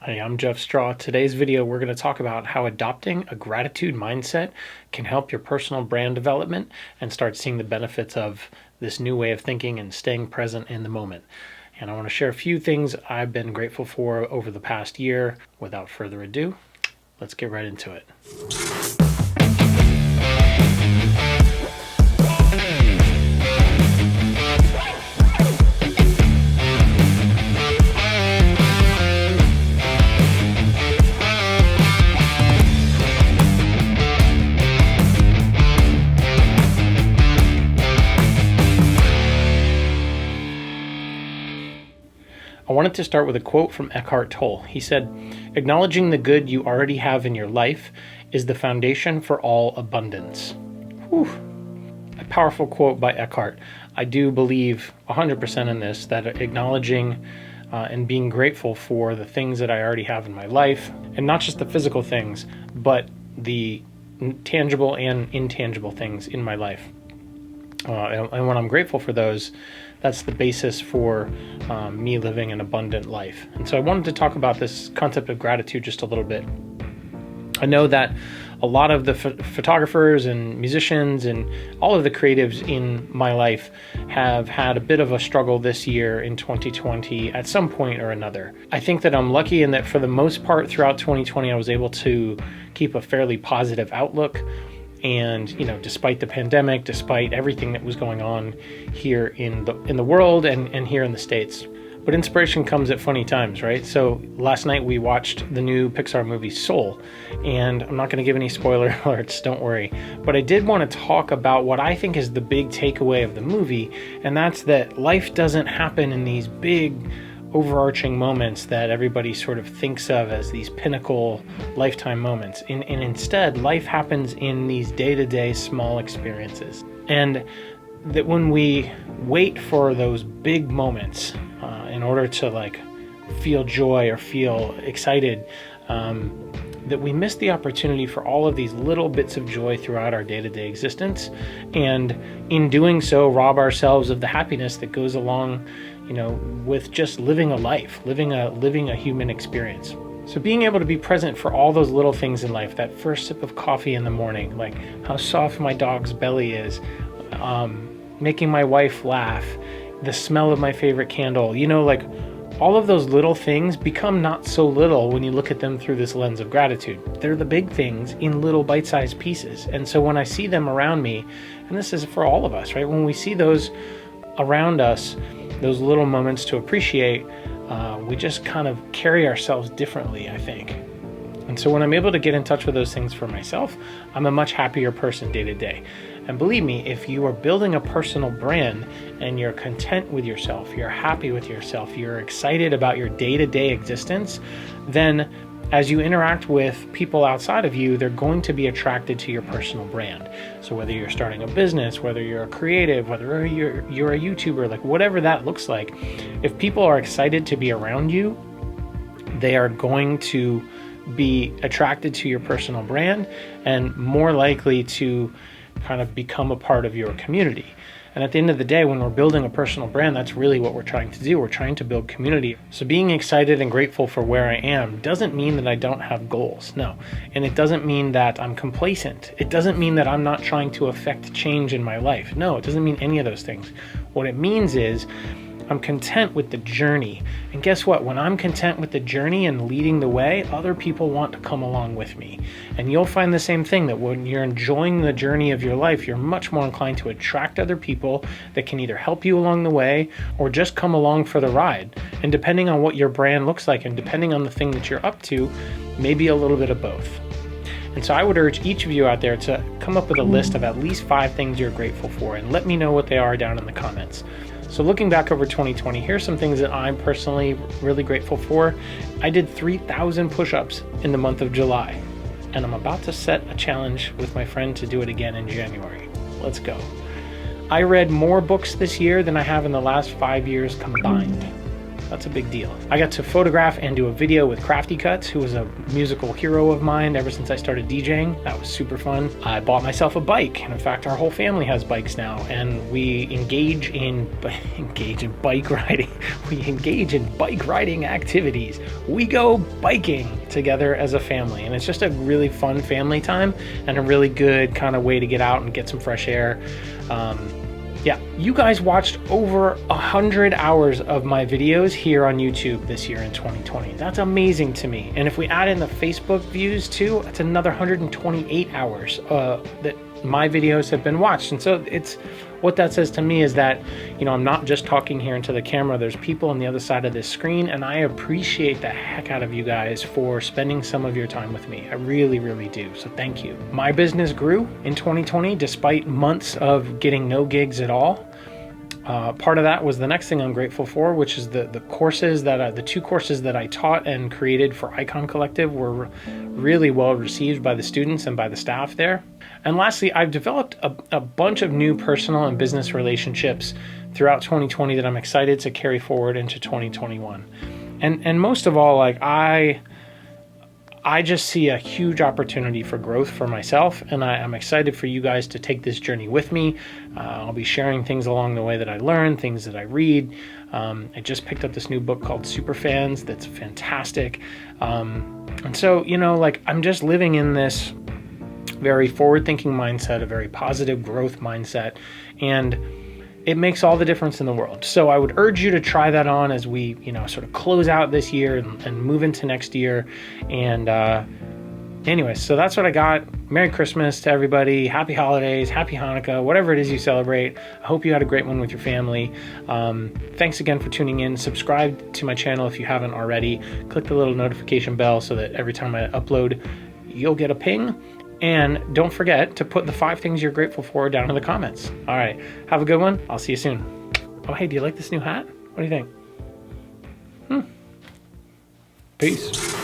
Hey, I'm Jeff Straw. Today's video, we're going to talk about how adopting a gratitude mindset can help your personal brand development and start seeing the benefits of this new way of thinking and staying present in the moment. And I want to share a few things I've been grateful for over the past year. Without further ado, let's get right into it. I wanted to start with a quote from Eckhart Tolle. He said, "Acknowledging the good you already have in your life is the foundation for all abundance." Whew. A powerful quote by Eckhart. I do believe 100% in this, that acknowledging and being grateful for the things that I already have in my life, and not just the physical things, but the tangible and intangible things in my life. And when I'm grateful for those, that's the basis for me living an abundant life. And so I wanted to talk about this concept of gratitude just a little bit. I know that a lot of the photographers and musicians and all of the creatives in my life have had a bit of a struggle this year in 2020 at some point or another. I think that I'm lucky in that for the most part throughout 2020 I was able to keep a fairly positive outlook. And, despite the pandemic, despite everything that was going on here in the world and here in the States. But inspiration comes at funny times, right? So last night we watched the new Pixar movie Soul, and I'm not going to give any spoiler alerts, don't worry. But I did want to talk about what I think is the big takeaway of the movie, and that's that life doesn't happen in these big overarching moments that everybody sort of thinks of as these pinnacle lifetime moments. And instead, life happens in these day-to-day small experiences. And that when we wait for those big moments in order to feel joy or feel excited, that we miss the opportunity for all of these little bits of joy throughout our day-to-day existence. And in doing so, rob ourselves of the happiness that goes along with just living a life, living a human experience. So being able to be present for all those little things in life, that first sip of coffee in the morning, like how soft my dog's belly is, making my wife laugh, the smell of my favorite candle, all of those little things become not so little when you look at them through this lens of gratitude. They're the big things in little bite-sized pieces. And so when I see them around me, and this is for all of us, right? When we see those around us, those little moments to appreciate, we just kind of carry ourselves differently, I think. And so when I'm able to get in touch with those things for myself, I'm a much happier person day to day. And believe me, if you are building a personal brand and you're content with yourself, you're happy with yourself, you're excited about your day-to-day existence, then as you interact with people outside of you, they're going to be attracted to your personal brand. So whether you're starting a business, whether you're a creative, whether you're a YouTuber, whatever that looks like, if people are excited to be around you, they are going to be attracted to your personal brand and more likely to kind of become a part of your community. And at the end of the day, when we're building a personal brand, that's really what we're trying to do. We're trying to build community. So being excited and grateful for where I am doesn't mean that I don't have goals. No. And it doesn't mean that I'm complacent. It doesn't mean that I'm not trying to affect change in my life. No, it doesn't mean any of those things. What it means is I'm content with the journey. And guess what? When I'm content with the journey and leading the way, other people want to come along with me. And you'll find the same thing, that when you're enjoying the journey of your life, you're much more inclined to attract other people that can either help you along the way or just come along for the ride. And depending on what your brand looks like and depending on the thing that you're up to, maybe a little bit of both. And so I would urge each of you out there to come up with a list of at least 5 things you're grateful for and let me know what they are down in the comments. So looking back over 2020, here's some things that I'm personally really grateful for. I did 3,000 push-ups in the month of July, and I'm about to set a challenge with my friend to do it again in January. Let's go. I read more books this year than I have in the last 5 years combined. That's a big deal. I got to photograph and do a video with Crafty Cuts, who was a musical hero of mine ever since I started DJing. That was super fun. I bought myself a bike, and in fact, our whole family has bikes now, and we engage in bike riding. We engage in bike riding activities. We go biking together as a family, and it's just a really fun family time and a really good kind of way to get out and get some fresh air. Yeah, you guys watched over 100 hours of my videos here on YouTube this year in 2020. That's amazing to me. And if we add in the Facebook views too, it's another 128 hours that my videos have been watched. And so it's what that says to me is that, you know, I'm not just talking here into the camera. There's people on the other side of this screen, and I appreciate the heck out of you guys for spending some of your time with me. I really, really do. So thank you. My business grew in 2020 despite months of getting no gigs at all. Part of that was the next thing I'm grateful for, which is the courses that the 2 courses that I taught and created for Icon Collective were really well received by the students and by the staff there. And lastly, I've developed a bunch of new personal and business relationships throughout 2020 that I'm excited to carry forward into 2021. And most of all, like I just see a huge opportunity for growth for myself, and I'm excited for you guys to take this journey with me. I'll be sharing things along the way that I learn, things that I read. I just picked up this new book called Superfans that's fantastic. And so, you know, like I'm just living in this very forward-thinking mindset, a very positive growth mindset, and it makes all the difference in the world. So I would urge you to try that on as we, you know, sort of close out this year and move into next year. And anyway, so that's what I got. Merry Christmas to everybody. Happy holidays, happy Hanukkah, whatever it is you celebrate. I hope you had a great one with your family. Thanks again for tuning in. Subscribe to my channel if you haven't already. Click the little notification bell so that every time I upload, you'll get a ping. And don't forget to put the 5 things you're grateful for down in the comments. All right, have a good one. I'll see you soon. Oh, hey, do you like this new hat? What do you think? Peace.